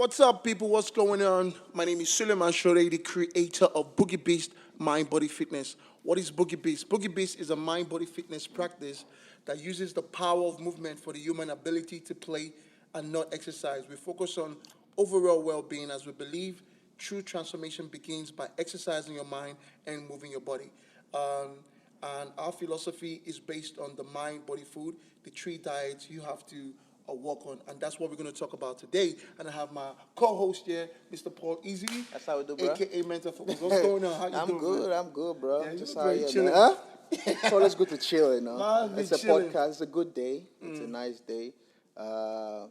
What's up, people? What's going on? My name is Suleiman Shore, the creator of BOOGIE-BEAST Mind Body Fitness. What is BOOGIE-BEAST? BOOGIE-BEAST is a mind body fitness practice that uses the power of movement for the human ability to play and not exercise. We focus on overall well-being as we believe true transformation begins by exercising your mind and moving your body. And our philosophy is based on the mind, body, food, the three diets you have to work on, and that's what we're going to talk about today. And I have my co-host here, Mr. Paul Easy, That's how we do, bro. aka Mentor Focus. What's going on? How you I'm doing? good. Man? I'm good, bro. Yeah, Just you how look you, great, chilling. man. Huh? It's always good to chill, you know. Man, be It's a chilling. podcast. It's a good day. It's a nice day. I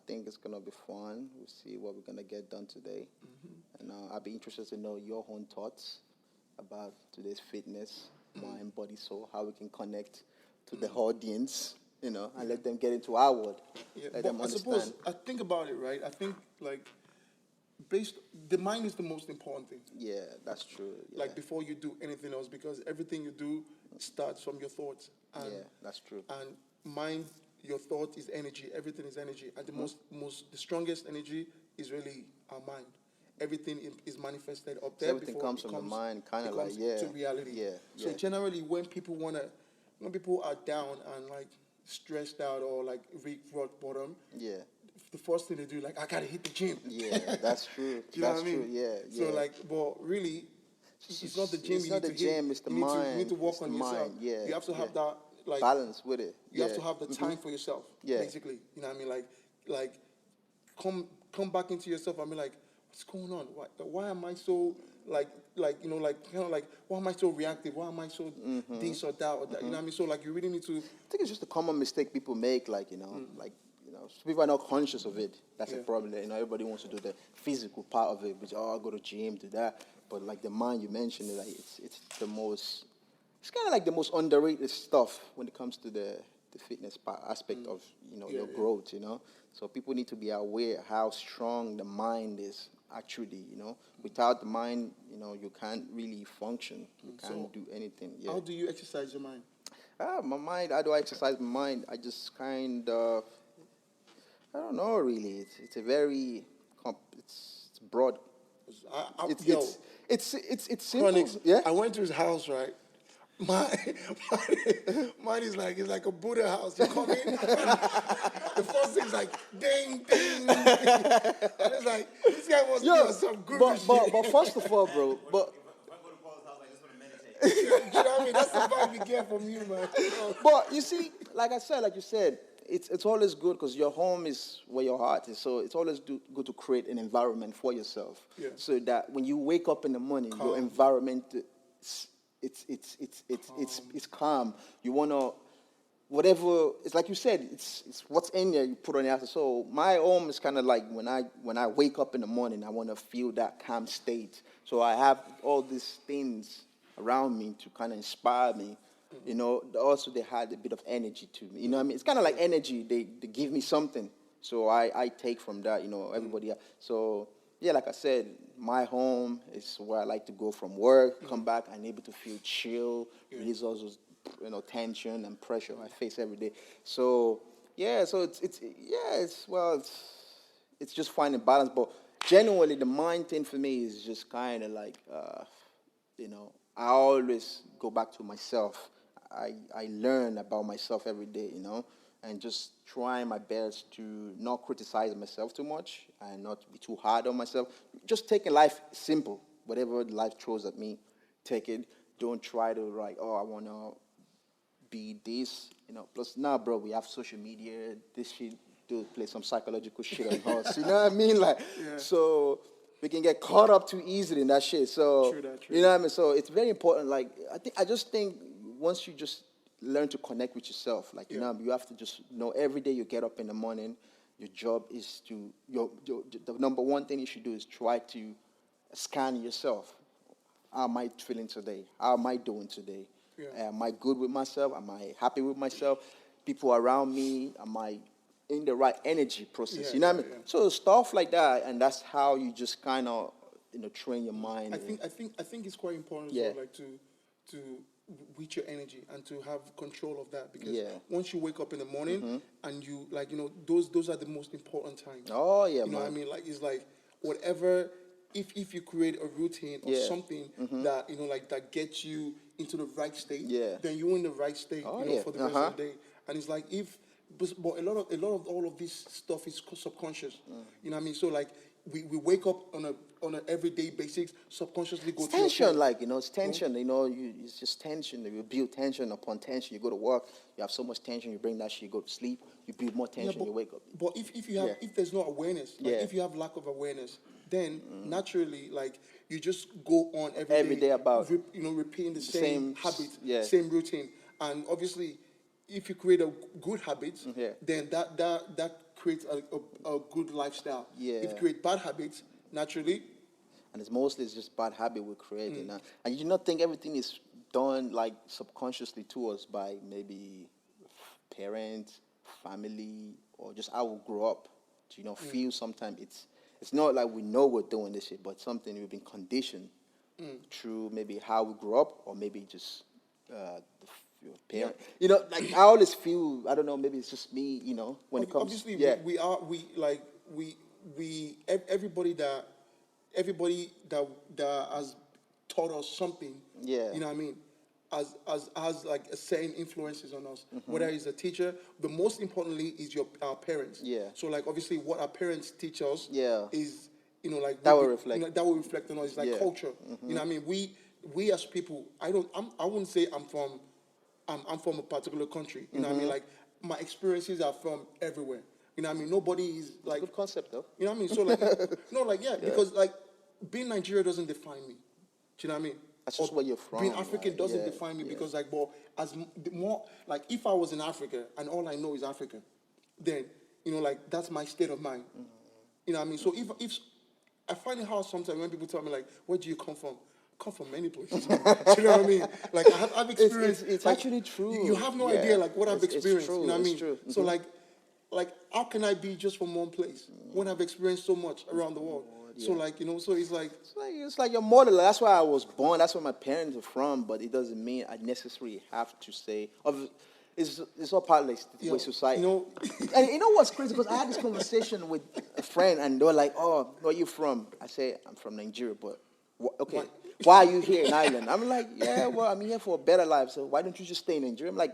think it's gonna be fun. We'll see what we're gonna get done today. And I'll be interested to know your own thoughts about today's fitness, mind, body, soul. How we can connect to the audience, you know, and let them get into our world. Yeah, Let but them I understand. suppose I think about it, right? I think the mind is the most important thing. Yeah, that's true. Yeah. Like before you do anything else, because everything you do starts from your thoughts. And, Yeah, that's true. And mind, your thought is energy. Everything is energy, and the strongest energy is really our mind. Everything is manifested up there. Everything before comes it from the mind, kind of like, becomes to reality. Yeah, So yeah. generally, when people are down and like stressed out or like rock bottom, Yeah. the first thing they do, like, I gotta hit the gym. Yeah, that's true. Do you know That's what I mean? true. Yeah, So yeah. like, but really, it's not the gym. It's you not need the to hit. gym, it's the you need mind. To, you need to work It's on the yourself. mind, yeah, You have to have yeah. that like Balance with it. You have to have the time for yourself. Yeah. Basically, you know what I mean? Like come back into yourself. I mean, like, what's going on? Why am I so like kind of like, why am I so reactive? Why am I so this or that or that? You know what I mean? So like, you really need to. I think it's just a common mistake people make, like, people are not conscious of it. That's Yeah. a problem. You know, everybody wants to do the physical part of it, which, I go to gym, do that. But like the mind you mentioned, like it's the most. It's kind of like the most underrated stuff when it comes to the fitness aspect of your growth. You know, so people need to be aware how strong the mind is actually. You know, without the mind, you can't really function. You can't do anything. Yeah. How do you exercise your mind? My mind. How do I exercise my mind? I just kind of. I don't know really. It's a very. It's broad. It's simple. Chronix, Yeah. I went to his house, right? Mine is like, it's like a Buddha house. You come in, the first thing is like, ding, ding. And it's like, this guy wants to give us some guru shit. But first of all, bro, but you know what I mean? That's the vibe you get from you, man. but you see, like you said, it's always good because your home is where your heart is. So it's always good to create an environment for yourself. Yeah. So that when you wake up in the morning, Calm. your environment it's calm. You wanna whatever. It's like you said. It's what's in there you put on the outside. So my home is kind of like when I wake up in the morning, I want to feel that calm state. So I have all these things around me to kind of inspire me. You know, also they had a bit of energy to me. You know what I mean? It's kind of like energy. They give me something. So I take from that, everybody. So, yeah, like I said, my home is where I like to go from work, come back, and able to feel chill, release all those, tension and pressure I face every day. So, yeah, so it's just finding balance. But genuinely, the mind thing for me is just kind of like, I always go back to myself. I learn about myself every day, and just trying my best to not criticize myself too much and not be too hard on myself. Just taking life simple. Whatever life throws at me, take it. Don't try to I want to be this, Plus now, bro, we have social media. This shit do play some psychological shit on us. You know what I mean? So we can get caught up too easily in that shit. So True. you know what I mean? So it's very important. I just think once you just learn to connect with yourself, you have to just know every day you get up in the morning, your job is to the number one thing you should do is try to scan yourself. How am I feeling today? How am I doing today? Yeah. Am I good with myself? Am I happy with myself? People around me, am I in the right energy process? Yeah, you know what I mean? yeah. So stuff like that, and that's how you just kind of train your mind. I think it's quite important Yeah. as well, like to with your energy and to have control of that, because Yeah. once you wake up in the morning and you like, those are the most important times. Oh yeah, You know what I man. mean? Like, it's like whatever, if you create a routine or Yeah. something that, like, that gets you into the right state, Yeah. then you're in the right state, Oh, yeah. for the rest of the day. And it's like, but a lot of all of this stuff is subconscious. You know what I mean? So like, we wake up on a everyday basis, subconsciously go It's to your tension, phone. like, it's tension. It's just tension. You build tension upon tension. You go to work, you have so much tension. You bring that shit. You go to sleep. You build more Yeah, tension. but, you wake up. but if you have Yeah. if there's no awareness, like Yeah. if you have lack of awareness, then naturally, like, you just go on Every day about repeating the the same same habit, yeah. same routine, and obviously, if you create a good habit, Yeah. then that creates a good lifestyle. If you Yeah. create bad habits, naturally, And it's just bad habit we create, And you not think everything is done like subconsciously to us by maybe parents, family, or just how we grow up. To feel sometimes it's not like we know we're doing this shit, but something we've been conditioned through maybe how we grew up, or maybe just your parent. Like I always feel, I don't know, maybe it's just me. When it comes, obviously, yeah, everybody that has taught us something, Yeah. you know what I mean, has like a certain influences on us, whether it's a teacher, but most importantly is our parents. Yeah. So like, obviously, what our parents teach us, Yeah. is, like, That will reflect. that will reflect on us. It's like Yeah. culture. You know what I mean? We as people, I wouldn't say I'm from a particular country. You know what I mean? Like, my experiences are from everywhere. You know what I mean? Nobody is like, Good concept though. you know what I mean? So like, no, like, yeah, because like, being Nigeria doesn't define me. Do you know what I mean? That's just Or where you're from. Being African like, doesn't yeah, define me, yeah. because like, well, the more like, if I was in Africa and all I know is Africa, then like, that's my state of mind. You know what I mean? So if I find it hard sometimes when people tell me like, where do you come from? Come from many places. Do you know what I mean? Like, I've experienced. It's like, actually true. You have no Yeah. idea like what I've It's experienced. true. You know what I It's mean? true. So like how can I be just from one place when I've experienced so much around the world? So like, so it's like, It's like your model. That's why I was born. That's where my parents are from. But it doesn't mean I necessarily have to say. It's all part of like the way society. And you know what's crazy? Because I had this conversation with a friend, and they were like, "Oh, where are you from?" I say, "I'm from Nigeria." But okay, why are you here in Ireland? I'm like, "Yeah, well, I'm here for a better life. So why don't you just stay in Nigeria?" I'm like,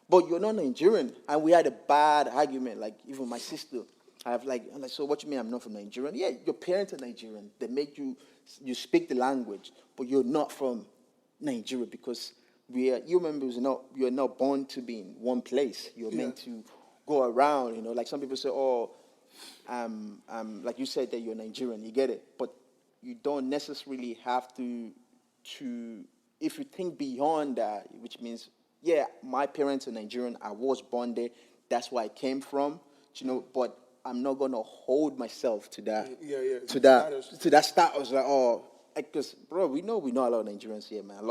"But you're not Nigerian." And we had a bad argument. Like even my sister, I'm like, "So what you mean I'm not from Nigeria?" Yeah, your parents are Nigerian. They make you speak the language, but you're not from Nigeria because you remember you're not born to be in one place. You're meant to go around. Like some people say, "Oh, like you said that you're Nigerian." You get it, but you don't necessarily have to. If you think beyond that, which means, yeah, my parents are Nigerian. I was born there. That's where I came from. But I'm not gonna hold myself to that. Yeah. To that status. Like, oh, because bro, we know a lot of Nigerians here, man. I'm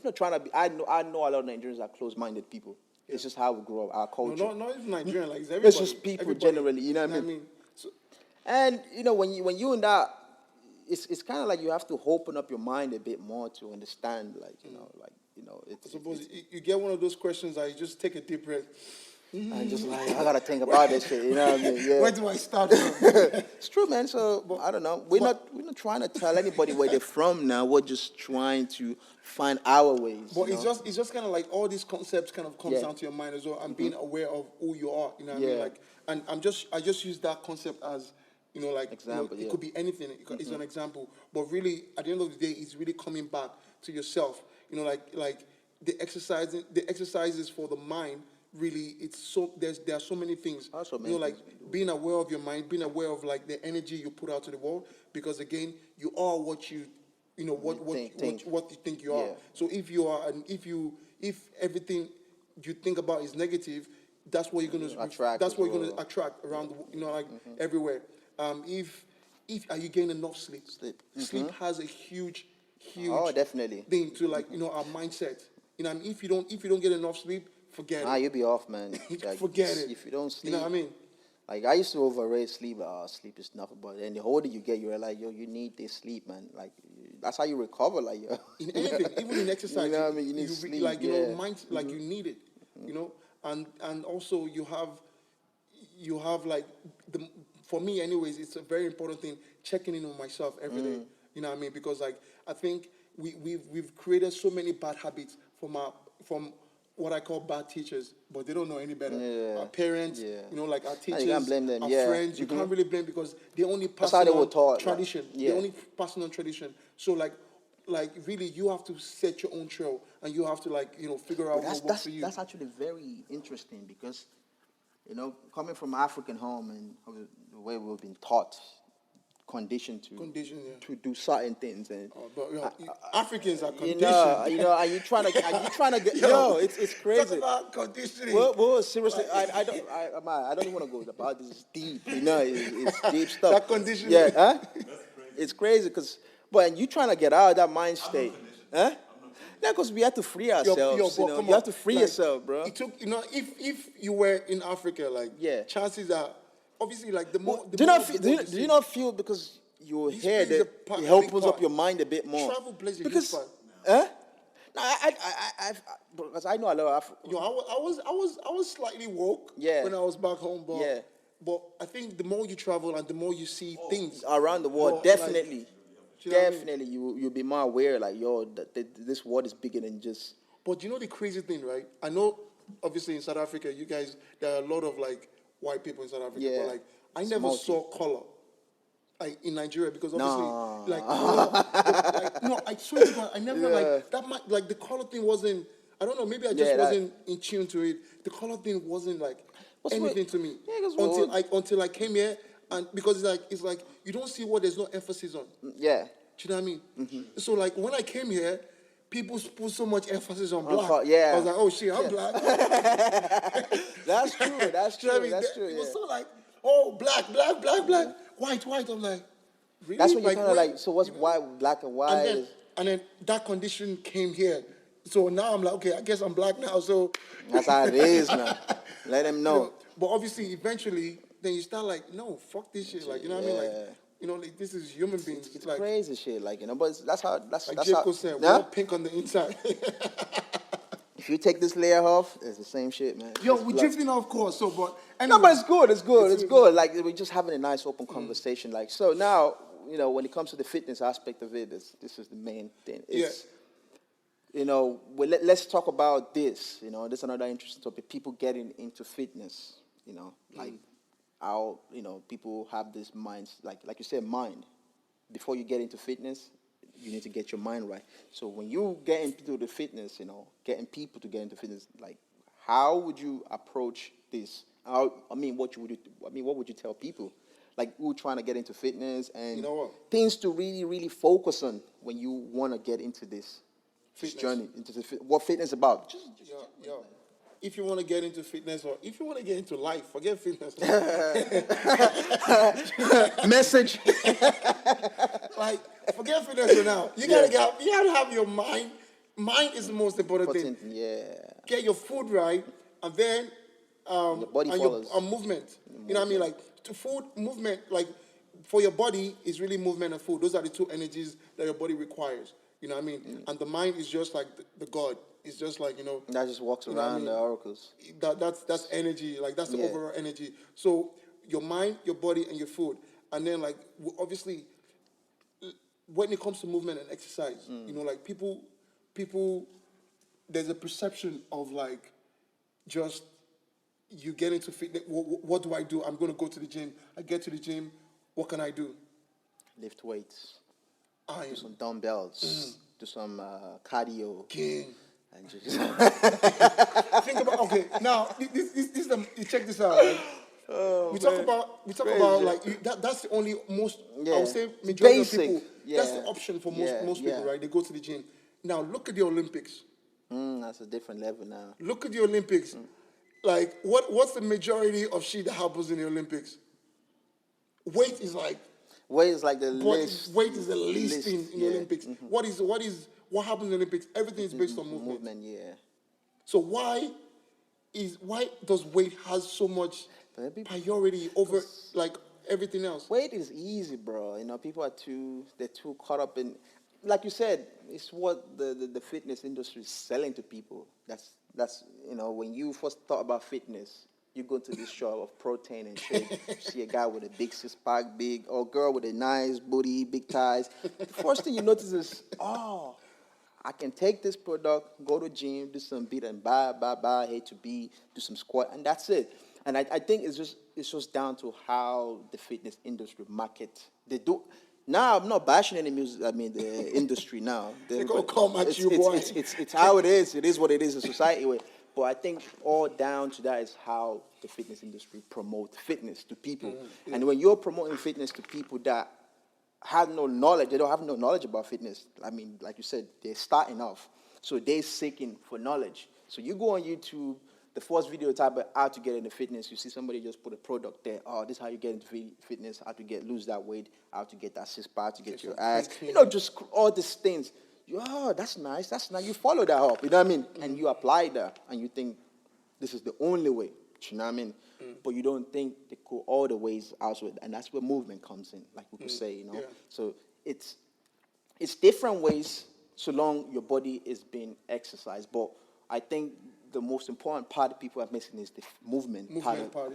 not trying to be. I know a lot of Nigerians are close-minded people. It's just how we grow up, our culture. No, not even Nigerian. Like, it's everybody. It's just people Everybody. generally. You know what I mean? So, And when you in that, it's kind of like you have to open up your mind a bit more to understand, I suppose you get one of those questions that you just take a deep breath. and just like I gotta think about this shit. You know what I mean? Yeah. Where do I start from? It's true, man. So I don't know. We're not trying to tell anybody where they're from now. We're just trying to find our ways. But it's just kind of like all these concepts kind of comes Yeah. down to your mind as well, and being aware of who you are. You know what I mean? Yeah. Like, and I just use that concept as Example, it yeah. could be anything. It's an example, but really at the end of the day, it's really coming back to yourself. Like the exercises for the mind. Really, there are so many things. So many like things we do. being aware of your mind, being aware of like the energy you put out to the world, because again, you are what you think you are. Yeah. So if you are, and if everything you think about is negative, that's what you're going to Attract That's as what you're going to well. attract around, everywhere. If are you getting enough sleep? Sleep has a huge Oh, definitely. thing to our mindset. If you don't get enough sleep, forget it. You'll be off, man. Like, Forget it. If you don't sleep. You know what I mean? Like, I used to overrate sleep. Sleep is nothing. But then the older you get, you're like, yo, you need this sleep, man. Like, that's how you recover, like yo. In anything, even in exercise. You know what I mean? You need sleep, like yeah. mind, like you need it, and also you have like for me anyways, it's a very important thing checking in on myself every day. You know what I mean? Because like I think we've created so many bad habits from what I call bad teachers, but they don't know any better. Yeah. Our parents, Yeah. like our teachers, you can't blame them, our yeah. friends, you can't really blame because they only pass how they were on taught, like, tradition. yeah. They only passing on tradition. So like really, you have to set your own trail, and you have to figure out what works for you. That's actually very interesting because, coming from African home and the way we've been taught, conditioned to do certain things, and Africans are conditioned. are you trying to get it's crazy. Talk about conditioning. Well, seriously, I don't even want to go about this. It's deep, it's deep stuff. That conditioning. Yeah, huh? It's crazy but you trying to get out of that mind state, huh? Yeah, because we have to free ourselves. You have to free yourself, bro. It took, if you were in Africa, chances are, obviously, the more. Do you not feel because you're here that it opens up your mind a bit more? Travel plays a because, huge part. huh? No, because I know a lot of Africa. I was slightly woke when I was back home, but I think the more you travel and the more you see things around the world, definitely. Definitely, you'll be more aware, this world is bigger than just. But the crazy thing, right? I know, obviously, in South Africa, you guys, there are a lot of white people in South Africa, but I never saw color, in Nigeria, because obviously, no, I swear to God, I never the color thing wasn't. I don't know, maybe I just wasn't in tune to it. The color thing wasn't anything to me until I came here. And because it's like you don't see what there's no emphasis on. Yeah. Do you know what I mean? Mm-hmm. So when I came here, people put so much emphasis on black. Yeah. I was like, oh shit, I'm black. That's true. That's true. That's true. It was so black, white. I'm like, really? That's when you kind of so what's white, black and white? And then that condition came here. So now I'm like, okay, I guess I'm black now. So that's how it is, man. Let them know. But obviously, eventually, then you start no, fuck this shit. You know what I mean? This is human beings. It's crazy shit, but that's how. That's Jacob said, we're all pink on the inside. If you take this layer off, it's the same shit, man. We're drifting off course. So, but anyway, no, but it's good. It's good. We're just having a nice open conversation. So now, when it comes to the fitness aspect of it, this is the main thing. It's, let's talk about this. This is another interesting topic. People getting into fitness. How people have this minds, like you said, mind. Before you get into fitness, you need to get your mind right. So when you get into the fitness, getting people to get into fitness, how would you approach this? What would you tell people? Who trying to get into fitness and things to really, really focus on when you want to get into this journey, into what fitness is about. If you want to get into fitness or if you want to get into life, forget fitness. Message. Forget fitness for now. You gotta have your mind. Mind is the most important thing. Yeah. Get your food right, and then your body follows. Your movement. You know what I mean? To food, movement, for your body is really movement and food. Those are the two energies that your body requires. You know what I mean? And the mind is just the God. It's just that just walks around the oracles. That's energy. That's the overall energy. So your mind, your body, and your food. And then obviously when it comes to movement and exercise, people there's a perception of just you get into fitness. What do I do? I'm going to go to the gym. I get to the gym. What can I do? Lift weights. Do some dumbbells. Do some cardio. King. And just think about now. Check this out. Right? We talk about that's the only most I would say majority basic. Of people. That's the option for most people, right? They go to the gym. Now look at the Olympics. That's a different level now. Look at the Olympics. What's the majority of shit that happens in the Olympics? Weight is the least. Weight is the least in the Olympics. Mm-hmm. What happens in the Olympics? Everything is based on movement. So why does weight has so much priority over everything else? Weight is easy, bro. People are too caught up in. like you said, it's what the fitness industry is selling to people. That's when you first thought about fitness, you go to this shop of protein and shake, you see a guy with a big six-pack, or girl with a nice booty, big thighs. The first thing you notice is, oh, I can take this product, go to gym, do some beat and bar, A to B, do some squat, and that's it. And I think it's just down to how the fitness industry market. They do. Now I'm not bashing any music. I mean the industry now. They gonna come at you, boy. It's how it is. It is what it is in society. But I think all down to that is how the fitness industry promotes fitness to people. Yeah. And when you're promoting fitness to people that have no knowledge, they don't have no knowledge about fitness. I mean, like you said, they're starting off. So they're seeking for knowledge. So you go on YouTube, the first video type of how to get into fitness, you see somebody just put a product there. Oh, this is how you get into fitness, how to lose that weight, how to get that six-pack, how to get your ass. Just all these things. That's nice, that's nice. You follow that up, you know what I mean? And you apply that, and you think this is the only way, you know what I mean? But you don't think they go all the ways out with, and that's where movement comes in, like we could say, Yeah. So it's different ways so long your body is being exercised. But I think the most important part people are missing is the movement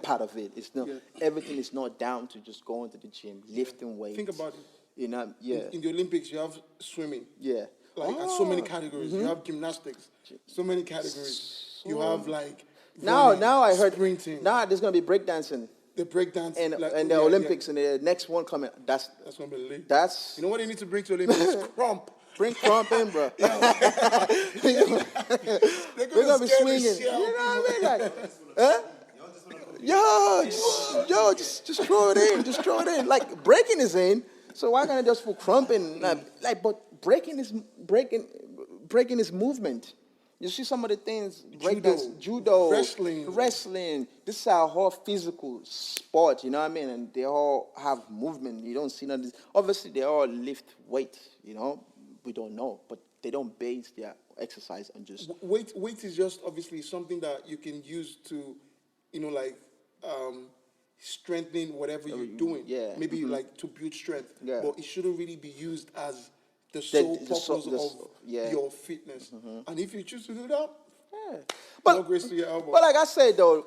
part of it. It's not everything is not down to just going to the gym, lifting weights. Think about it. Yeah. In the Olympics, you have swimming. Yeah. Like and so many categories. You have gymnastics. So many categories. You have like running, now I heard sprinting. Now there's gonna be breakdancing. The breakdance And the Olympics and the next one coming. That's gonna be lit. That's You know what they need to bring to Olympics? Crump. Bring crump in, bro. They're We're gonna be swinging. You know what I mean? Like, just throw it in. Just throw it in. Like breaking is in. So why can't I just put crump in? But breaking is movement. You see some of the things, judo, wrestling. This is our whole physical sport, you know what I mean? And they all have movement. You don't see none of this. Obviously, they all lift weight, We don't know, but they don't base their exercise on just... Weight is just obviously something that you can use to, strengthen whatever you're doing. Yeah. Maybe like to build strength. Yeah. But it shouldn't really be used as the sole purpose of your fitness. And if you choose to do that, more grace to your elbow. But like I said, though,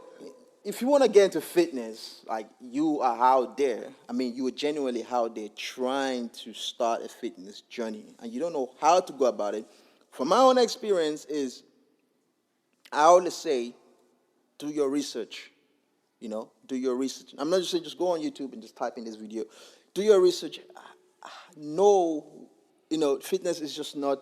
if you want to get into fitness, like you are out there, I mean, you are genuinely out there trying to start a fitness journey, and you don't know how to go about it. From my own experience I always say, do your research. Do your research. I'm not just saying just go on YouTube and just type in this video. Do your research. Fitness is just not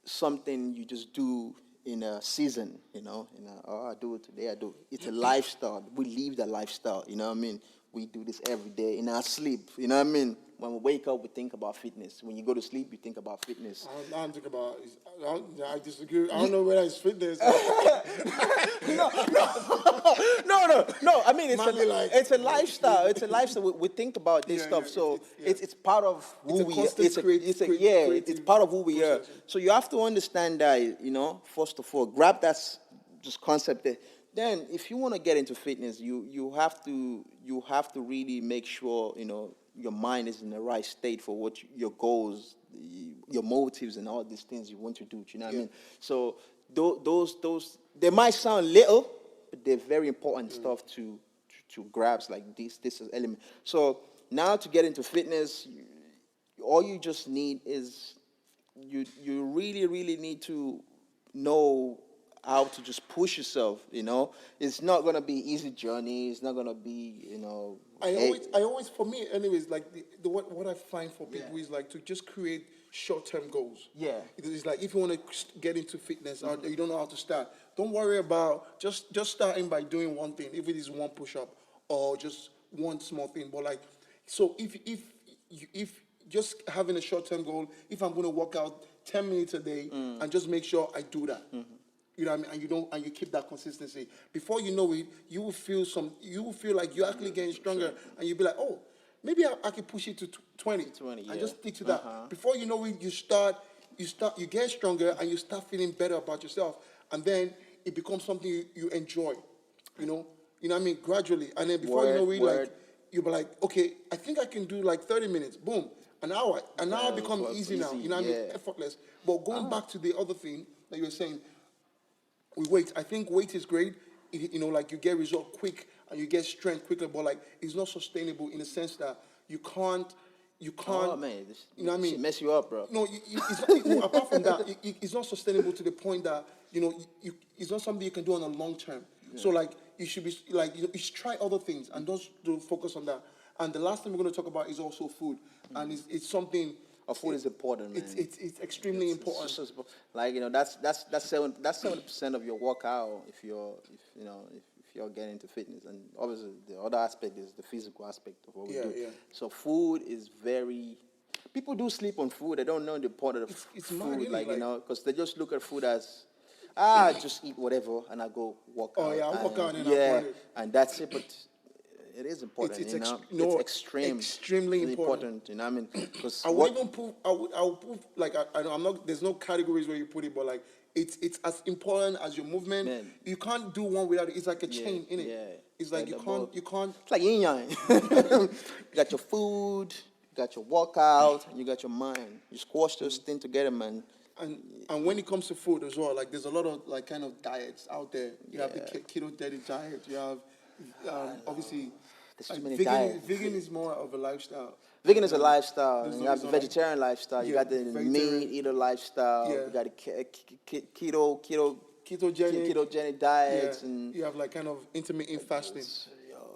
something you just do in a season, I do it today, I do it. It's a lifestyle. We live that lifestyle, you know what I mean? We do this every day in our sleep, you know what I mean? When we wake up, we think about fitness. When you go to sleep, you think about fitness. I don't think about it. I disagree. I don't know whether it's fitness. No. I mean, it's a lifestyle. It's a lifestyle. We think about this stuff. So it's part of who we are. It's part of who we are. So you have to understand that, first of all, grab that just concept there. Then, if you want to get into fitness, you have to really make sure, your mind is in the right state for what your goals, your motives, and all these things you want to do. You know what I mean? So those they might sound little, but they're very important stuff to grasp. Like this is element. So now to get into fitness, all you just need is you really really need to know how to just push yourself. It's not gonna be easy journey. It's not gonna be I always, for me, anyways, like what I find for people is like to just create short-term goals. Yeah. It's like if you want to get into fitness or you don't know how to start, don't worry about just starting by doing one thing, if it is one push-up or just one small thing. But like, so if just having a short-term goal, if I'm going to work out 10 minutes a day and just make sure I do that. You know what I mean? And you keep that consistency. Before you know it, you will feel like you're actually getting stronger, and you'll be like, oh, maybe I can push it to 20 and just stick to that. Before you know it, you get stronger, and you start feeling better about yourself, and then it becomes something you enjoy. You know what I mean? Gradually, and then before you know it, like you'll be like, okay, I think I can do like 30 minutes. Boom. And now it Well, become so easy now. easy, You know what I mean? yeah. Effortless. But going back to the other thing that you were saying, with weight, I think weight is great. Like you get result quick and you get strength quickly, but like it's not sustainable in the sense that you can't, you Oh can't, man, you know what I shit mean? mess you up, bro. No, it's not, no, apart from that, it's not sustainable to the point that, it's not something you can do on a long term. So like, you should be, like, you should try other things and don't focus on that. And the last thing we're going to talk about is also food. And it's something. Food is important, man. It's extremely important. Like that's 70% of your workout if you're getting into fitness, and obviously the other aspect is the physical aspect of what we do. Yeah. So food is very. People do sleep on food. They don't know the importance of It's food, mad, isn't it? because they just look at food as just eat whatever and I go work out. Oh, yeah, I work out and I yeah, burn it. and that's it. But it is important, It's it's extreme, extremely really important. You know what I mean? Because I would even put. I would put like I'm not. There's no categories where you put it, but like it's as important as your movement. Man. You can't do one without it. It's like a chain, innit? yeah. It's like Like you can't. It's like yin yang. You got your food, you got your workout, and you got your mind. You squash those things together, man. And when it comes to food as well, like there's a lot of like kind of diets out there. You have the keto diet. You have obviously. There's Like too many vegan, diets. vegan is more of a lifestyle. Vegan is a lifestyle. There's You no- have there's the no- vegetarian lifestyle. You Yeah, got the vegetarian. meat eater lifestyle. Yeah. You got the ketogenic diets, Yeah, and you have like kind of intermittent fasting.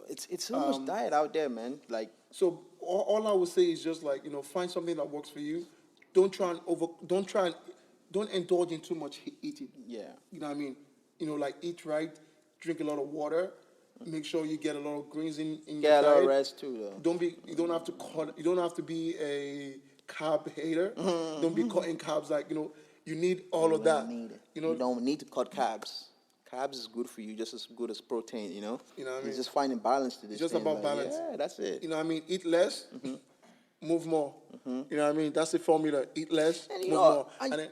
it's so much diet out there, man. Like So all I would say is just like find something that works for you. Don't indulge in too much eating. yeah. You know what I mean? Like eat right, drink a lot of water, make sure you get a lot of greens in your Get a diet. lot of rest too, though. You don't have to be a carb hater. Don't be cutting carbs like you need all of that. Need it. You don't need to cut carbs. Carbs is good for you, just as good as protein. You know what I mean? It's just finding balance to this. It's just thing, about man. balance. Yeah, that's it. You know what I mean? Eat less, move more. You know what I mean? That's the formula. Eat less, And move you more. know, And then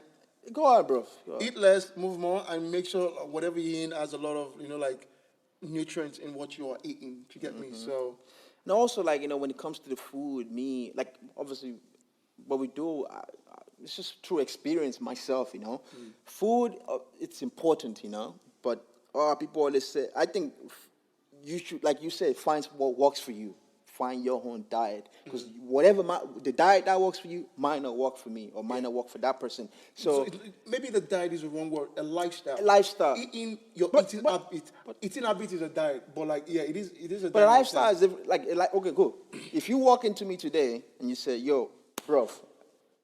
go on, bro. Go on. eat less, move more, and make sure whatever you eat has a lot of like nutrients in what you are eating. Do you get me? So And also, like, when it comes to the food, me, like, obviously, what we do, it's just through experience myself, Food, it's important, but people always say, I think you should, like you said, find what works for you. Find your own diet. Because whatever the diet that works for you might not work for me or might not work for that person. So maybe the diet is the wrong word. A lifestyle. Eating eating habit is a diet, but like it is a diet. But a lifestyle is different. Like okay, cool. If you walk into me today and you say, "Yo, bro,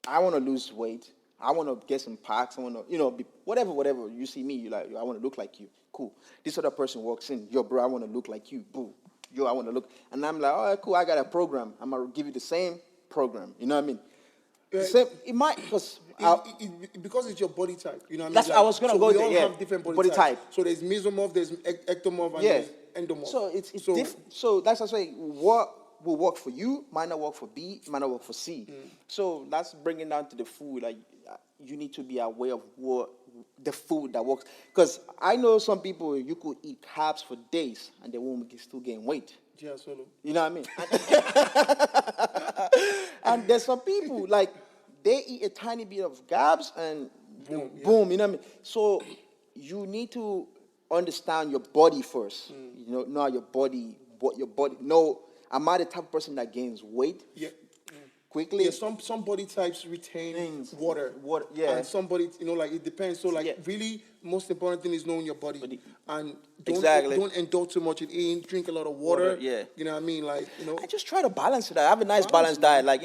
I want to lose weight. I want to get some packs. I want to, be, whatever. You see me, you like, I want to look like you. Cool. This other person walks in, yo, bro, I want to look like you. Boo. Yo, I want to look. And I'm like, all right, cool. I got a program. I'm gonna give you the same program. You know what I mean? Same, it might because it's your body type. You know what I mean? That's I was gonna go we there. all Yeah. have different body type. So there's mesomorph, there's ectomorph, and there's endomorph. So it's different. So that's what I say. What will work for you might not work for B, might not work for C. So that's bringing down to the food. Like you need to be aware of what the food that works. Because I know some people you could eat carbs for days and they won't still gain weight. Yeah, solo. You know what I mean? And there's some people like they eat a tiny bit of carbs and boom, you know what I mean? So you need to understand your body first. Know your body, what your body. No, am I the type of person that gains weight? Yeah. Quickly. Yeah, some body types retain water. Yeah. And some body, like it depends. So like really, most important thing is knowing your body. And don't indulge too much in eating. Drink a lot of water. Yeah. You know what I mean? Like, I just try to balance it. I have a nice balanced diet. Like,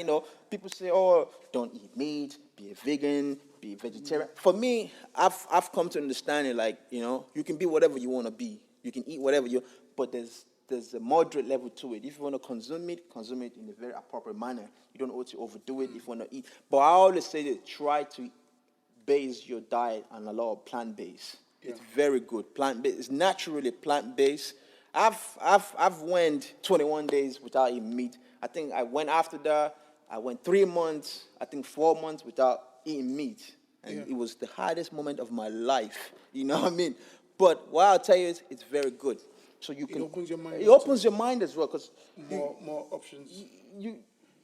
people say, oh, don't eat meat, be a vegan, be a vegetarian. For me, I've come to understand it like, you can be whatever you want to be. You can eat whatever but there's a moderate level to it. If you want to consume it in a very appropriate manner. You don't want to overdo it if you want to eat. But I always say that try to base your diet on a lot of plant-based. Yeah. It's very good. Plant-based. It's naturally plant-based. I've went 21 days without eating meat. I think I went after that. I went 3 months, I think 4 months without eating meat. And it was the hardest moment of my life. You know what I mean? But what I'll tell you is it's very good. So you can. It opens your mind. It opens your mind as well because more options.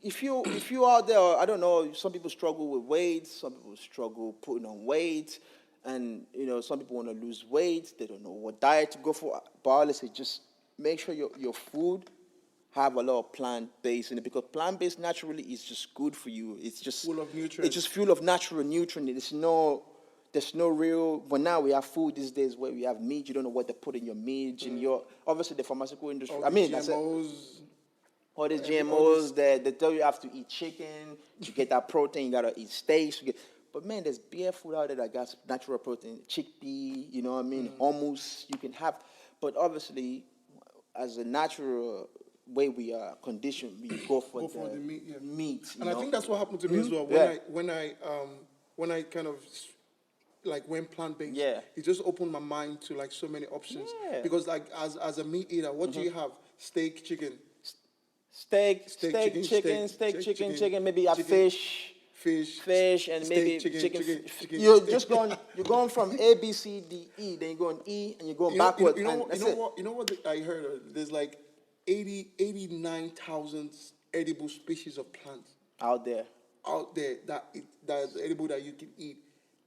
if you out there, I don't know, some people struggle with weight, some people struggle putting on weight, and some people want to lose weight, they don't know what diet to go for. But I say just make sure your food have a lot of plant-based in it, because plant-based naturally is just good for you. It's just Full of nutrients. It's just full of natural nutrients. There's no real. But now we have food these days where we have meat. You don't know what they put in your meat. And obviously the pharmaceutical industry. All I the mean, GMOs. all these GMOs. They tell you have to eat chicken to get that protein. You gotta eat steaks. But man, there's beer food out there that got natural protein. Chickpea. You know what I mean? Hummus. You can have. But obviously, as a natural way we are conditioned, we go for the meat. Yeah. Meat. And I think that's what happened to me as well. When I kind of like went plant-based, it just opened my mind to like so many options. Yeah. Because like as a meat eater, what do you have? Steak, chicken. Steak, chicken. Maybe a fish, and maybe chicken. You're going from A, B, C, D, E. Then you're going E, and you're going backwards. You know what I heard? There's like 89,000 edible species of plants out there that is edible that you can eat.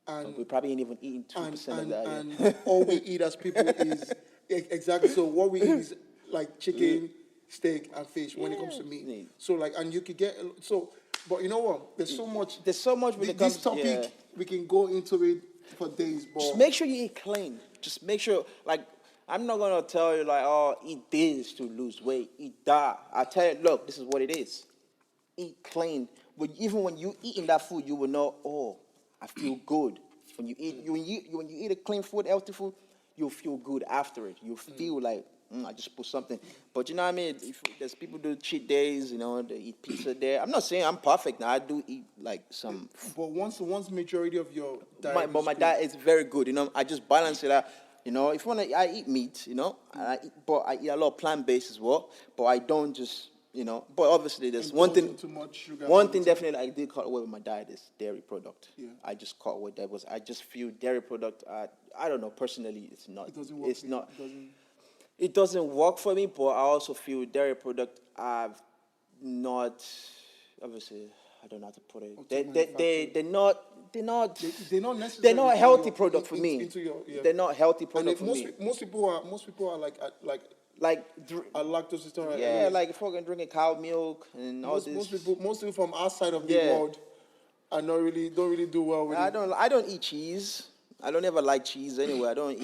And we probably ain't even eating 2% of that. And all we eat as people is exactly. So what we eat is like chicken, steak, and fish when it comes to meat. So like, and you could get but you know what? There's so much. When it comes, this topic, we can go into it for days. But just make sure you eat clean. Just make sure, like, I'm not gonna tell you like, oh, eat this to lose weight, eat that. I tell you, look, this is what it is. Eat clean. But even when you eating that food, you will know, oh, I feel good. When you eat a clean food, healthy food, you'll feel good after it. You'll feel like I just put something. But you know what I mean? There's people do cheat days, they eat pizza there. I'm not saying I'm perfect now. I do eat like some. But once majority of your diet. My diet is very good. I just balance it out. If you want to, I eat meat. But I eat a lot of plant-based as well. But I don't just. But obviously there's one thing. Too much sugar. One thing definitely I did cut away with my diet is dairy product. Yeah. I just cut away that I just feel dairy product. I don't know, personally, it's not. It doesn't work. It's not. It doesn't work for me, but I also feel dairy product I've not. Obviously, I don't know how to put it. They're not necessarily. They're not healthy product for me. They're not healthy product for me. Most people are like a lactose intolerant. Yeah, like if we're drinking cow milk and all this. Most people from outside of the world are don't really do well with it. I don't eat cheese. I don't ever like cheese anyway. I don't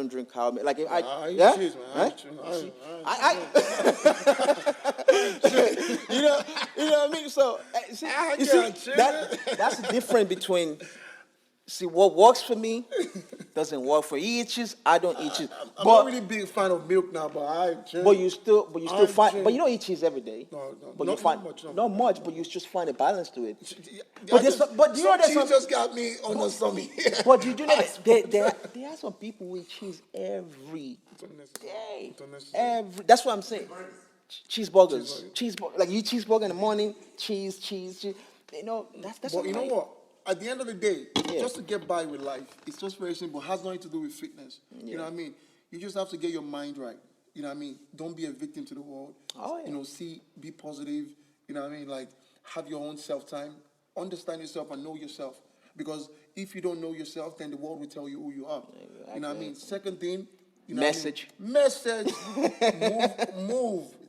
drink cow milk. Like if I eat cheese, man. You know what I mean? So that's the difference between. See, what works for me doesn't work for you. You eat cheese, I don't eat cheese. I'm not really big fan of milk now, but I cheese. But you still find. But you don't eat cheese every day. No, but not much. Not much, but you just find a balance to it. But cheese just got me on the stomach. But you do know there are some people who eat cheese every day. That's what I'm saying. Cheeseburgers. Like you eat cheeseburger in the morning, cheese. That's. But you know what? At the end of the day, just to get by with life, it's just very simple. It has nothing to do with fitness. You know what I mean? You just have to get your mind right. You know what I mean? Don't be a victim to the world. Oh, yeah. Be positive. You know what I mean? Like, have your own self-time. Understand yourself and know yourself. Because if you don't know yourself, then the world will tell you who you are. Exactly. You know what I mean? Second thing, message. Move.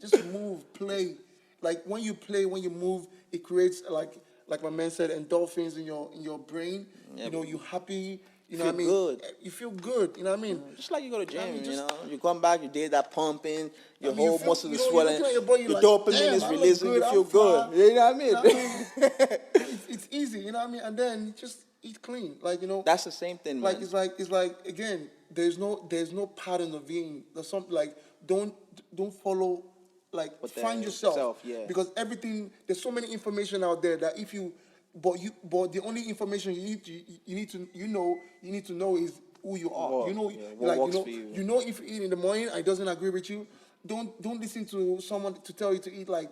Just move, play. Like, when you play, when you move, it creates, like my man said, endorphins in your brain. Yeah, you're happy. You know what I mean? Good. You feel good. You know what I mean? Just like you go to gym. You come back, you did that pumping, your whole muscle is swelling, the dopamine is releasing. You feel good. You know what I mean? It's easy. You know what I mean? And then just eat clean. That's the same thing. Like man. it's like again. There's no pattern of being. There's something like don't follow. Like find yourself, because everything, there's so many information out there that but the only information you need to know is who you are. You know if you eat in the morning and it doesn't agree with you, don't listen to someone to tell you to eat like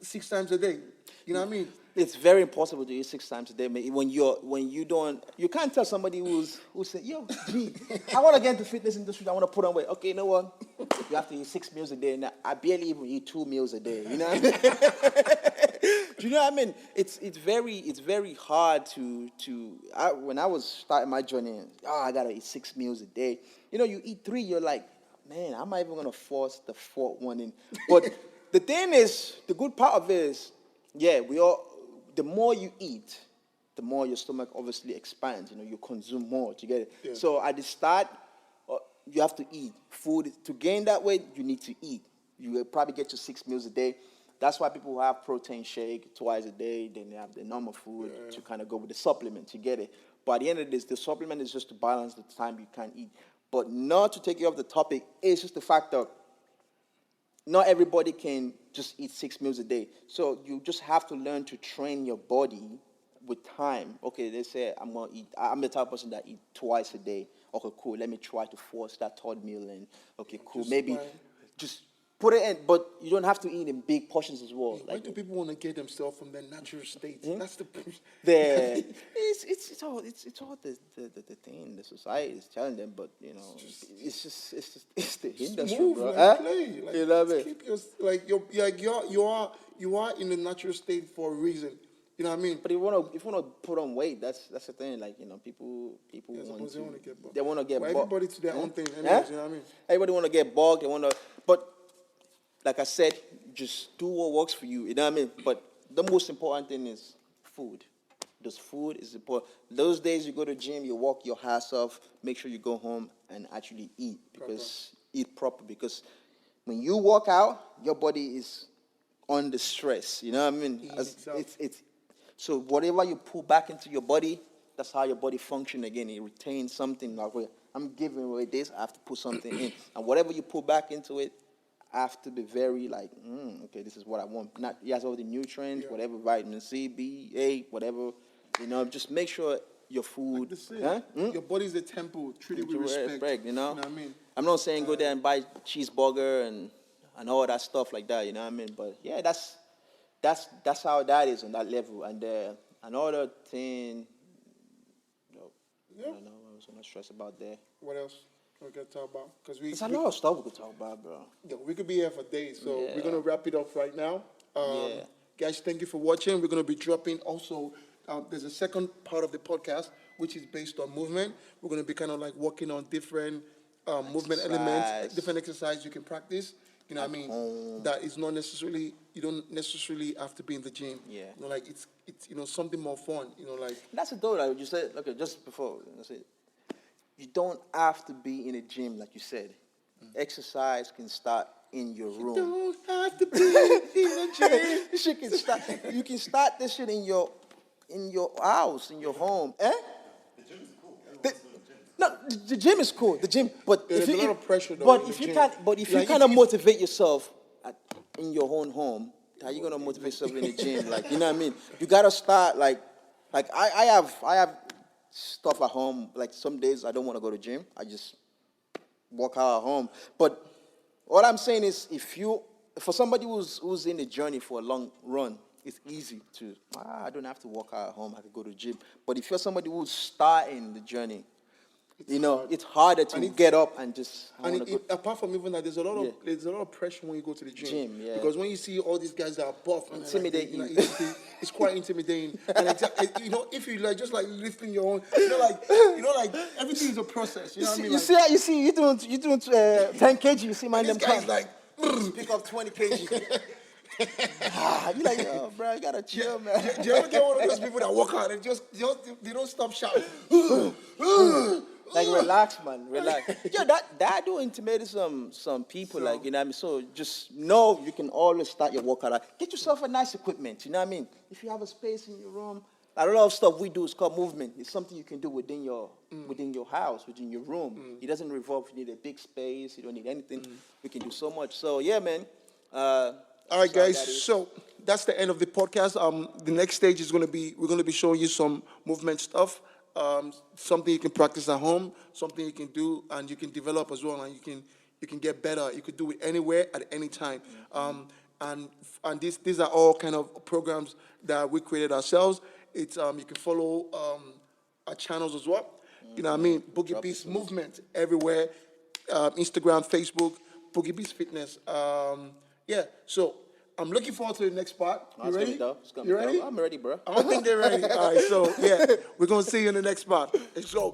6 times a day. You know what I mean? It's very impossible to eat 6 times a day. When you don't, you can't tell somebody who say, yo, gee, I want to get into fitness industry. I want to put on weight. Okay, you know what? You have to eat 6 meals a day. Now I barely even eat 2 meals a day. You know what I mean? Do you know what I mean? It's very hard when I was starting my journey. I gotta eat 6 meals a day. You eat three, you're like, man, I'm not even gonna force the fourth one in. But the thing is, the good part of it is, yeah, the more you eat, the more your stomach obviously expands. You consume more to get it. Yeah. So at the start, you have to eat food to gain that weight. You need to eat. You will probably get your 6 meals a day. That's why people have protein shake twice a day. Then they have the normal food to kind of go with the supplement to get it. But at the end of this, the supplement is just to balance the time you can eat. But not to take you off the topic, it's just the fact that not everybody can just eat 6 meals a day. So you just have to learn to train your body with time. Okay, they say I'm the type of person that eat twice a day. Okay, cool. Let me try to force that third meal in. Okay, cool. Maybe just put it in, but you don't have to eat in big portions as well. Why do people want to get themselves from their natural state? That's the. It's all the thing the society is telling them, but it's the industry, Move, bro. like, play. Like, You know what I mean? keep you are in the natural state for a reason. You know what I mean? But if you wanna put on weight, that's the thing. Like people want to get bulked. they want to get Well, bulked. everybody to their own thing. Anyways, you know what I mean? Everybody want to get bulked. But like I said, just do what works for you. You know what I mean? But the most important thing is food. Just food is important. Those days you go to the gym, you walk your ass off. Make sure you go home and actually eat eat proper. Because when you walk out, your body is under stress. You know what I mean? So whatever you pull back into your body, that's how your body functions again. It retains something. Like, I'm giving away this, I have to put something in. And whatever you pull back into it, I have to be very like, okay, this is what I want. It has all the nutrients, whatever, vitamin C, B, A, whatever. Just make sure your food. Your body's a temple. Treat it with respect. You know what I mean? I'm not saying go there and buy cheeseburger and all that stuff like that. You know what I mean? But yeah, that's how that is on that level. And another thing, I don't know. I was not stressed about there. What else we can talk about? Because There's a lot of stuff we could talk about, bro. Yeah, we could be here for days. So we're gonna wrap it up right now. Guys, thank you for watching. We're gonna be dropping also. There's a second part of the podcast which is based on movement. We're gonna be kind of like working on different movement elements, different exercises you can practice. You know what I mean? That is not necessarily, you don't necessarily have to be in the gym. Yeah. Like it's something more fun. Like that's it though. Like you said, okay, just before that's it. You don't have to be in a gym, like you said. Exercise can start in your room. You don't have to be in the gym. This shit can start. You can start this shit in your house, in your home. The gym is cool. The gym is cool. The gym, but there's a lot of pressure though. But if you kind of motivate yourself in your own home, how you gonna motivate yourself in the gym? Like, you know what I mean? You gotta start like I have stuff at home. Like some days I don't want to go to the gym. I just work out at home. But what I'm saying is, for somebody who's in the journey for a long run, it's easy to I don't have to work out at home. I could go to the gym. But if you're somebody who's starting the journey, it's harder to get up and just. Apart from even that, there's a lot of pressure when you go to the gym. Because when you see all these guys that are buff, intimidating. It's quite intimidating. And if you just lifting your own, everything is a process. You know what I mean? You see, you doing 10 kg. You see, this guy's like pick up 20 kg. You're like, oh, bro, you gotta chill, man. Do you ever get one of those people that walk out and they don't stop shouting? Like, relax, man, relax. That do intimidate some people, like, you know what I mean? So just know you can always start your workout. Get yourself a nice equipment, you know what I mean? If you have a space in your room, a lot of stuff we do is called movement. It's something you can do within your house, within your room. It doesn't revolve. You need a big space. You don't need anything. We can do so much. So yeah, man. All right, guys. So that's the end of the podcast. The next stage is we're gonna be showing you some movement stuff. Something you can practice at home, something you can do and you can develop as well, and you can get better. You could do it anywhere at any time. And these are all kind of programs that we created ourselves. It's you can follow our channels as well. You know what I mean? BOOGIE-BEAST movement everywhere. Instagram, Facebook, BOOGIE-BEAST Fitness. So I'm looking forward to the next part. You It's gonna ready? be dope. It's gonna You be dope. ready? I'm ready, bro. I don't think they're ready. All right, so yeah, we're gonna see you in the next part. Let's go.